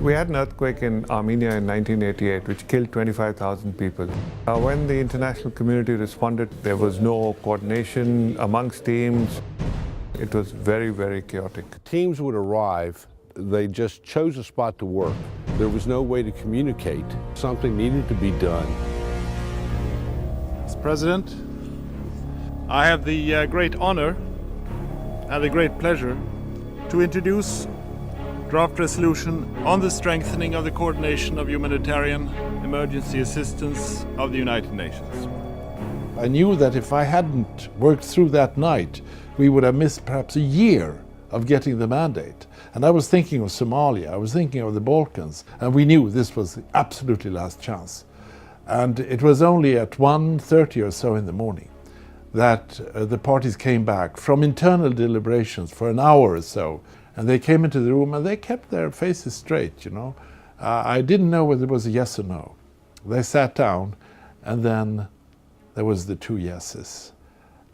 We had an earthquake in Armenia in 1988, which killed 25,000 people. When the international community responded, there was no coordination amongst teams. It was very, very chaotic. Teams would arrive, they just chose a spot to work. There was no way to communicate. Something needed to be done. Mr. President, I have the great honor and the great pleasure to introduce draft resolution on the strengthening of the coordination of humanitarian emergency assistance of the United Nations. I knew that if I hadn't worked through that night, we would have missed perhaps a year of getting the mandate. And I was thinking of Somalia, I was thinking of the Balkans, and we knew this was the absolutely last chance. And it was only at 1:30 or so in the morning that the parties came back from internal deliberations for an hour or so. And they came into the room and they kept their faces straight, you know. I didn't know whether it was a yes or no. They sat down and then there was the two yeses.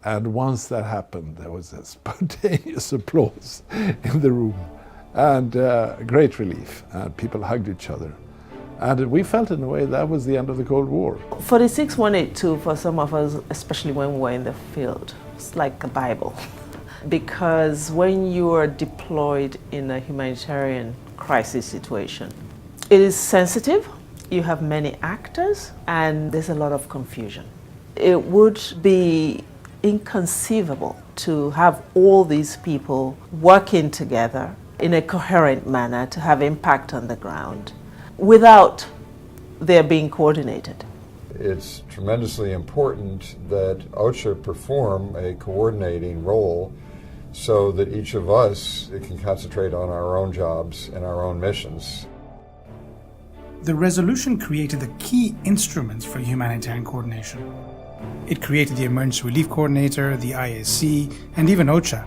And once that happened, there was a spontaneous applause in the room and great relief. And people hugged each other. And we felt in a way that was the end of the Cold War. 46182 for some of us, especially when we were in the field, it's like a Bible. Because when you are deployed in a humanitarian crisis situation, it is sensitive, you have many actors, and there's a lot of confusion. It would be inconceivable to have all these people working together in a coherent manner to have impact on the ground without their being coordinated. It's tremendously important that OCHA perform a coordinating role so that each of us can concentrate on our own jobs and our own missions. The resolution created the key instruments for humanitarian coordination. It created the Emergency Relief Coordinator, the IAC, and even OCHA.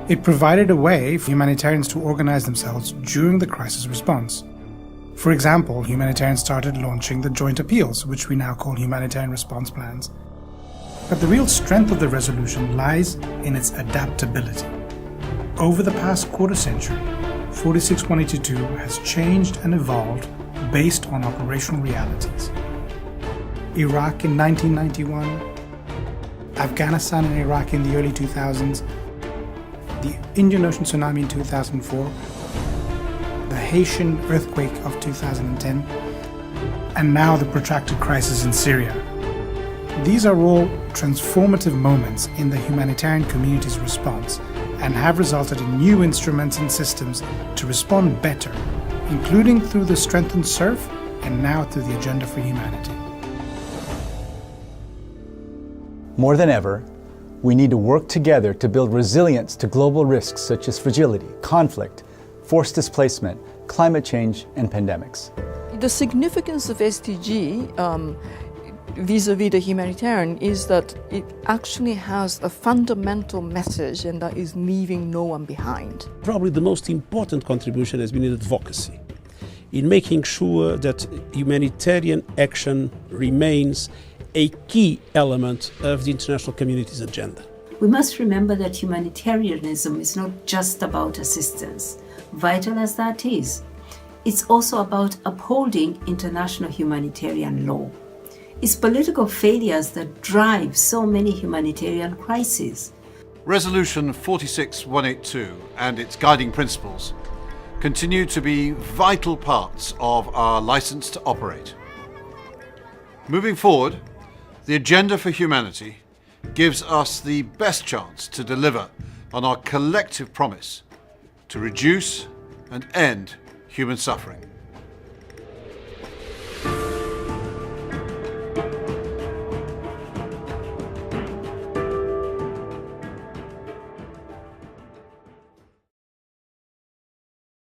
It provided a way for humanitarians to organize themselves during the crisis response. For example, humanitarians started launching the joint appeals, which we now call humanitarian response plans. But the real strength of the resolution lies in its adaptability. Over the past quarter century, 46182 has changed and evolved based on operational realities. Iraq in 1991, Afghanistan and Iraq in the early 2000s, the Indian Ocean tsunami in 2004, the Haitian earthquake of 2010, and now the protracted crisis in Syria. These are all transformative moments in the humanitarian community's response and have resulted in new instruments and systems to respond better, including through the strengthened SURF and now through the Agenda for Humanity. More than ever, we need to work together to build resilience to global risks such as fragility, conflict, forced displacement, climate change, and pandemics. The significance of SDG vis-a-vis the humanitarian is that it actually has a fundamental message, and that is leaving no one behind. Probably the most important contribution has been in advocacy, in making sure that humanitarian action remains a key element of the international community's agenda. We must remember that humanitarianism is not just about assistance, vital as that is. It's also about upholding international humanitarian law. It's political failures that drive so many humanitarian crises. Resolution 46182 and its guiding principles continue to be vital parts of our license to operate. Moving forward, the Agenda for Humanity gives us the best chance to deliver on our collective promise to reduce and end human suffering.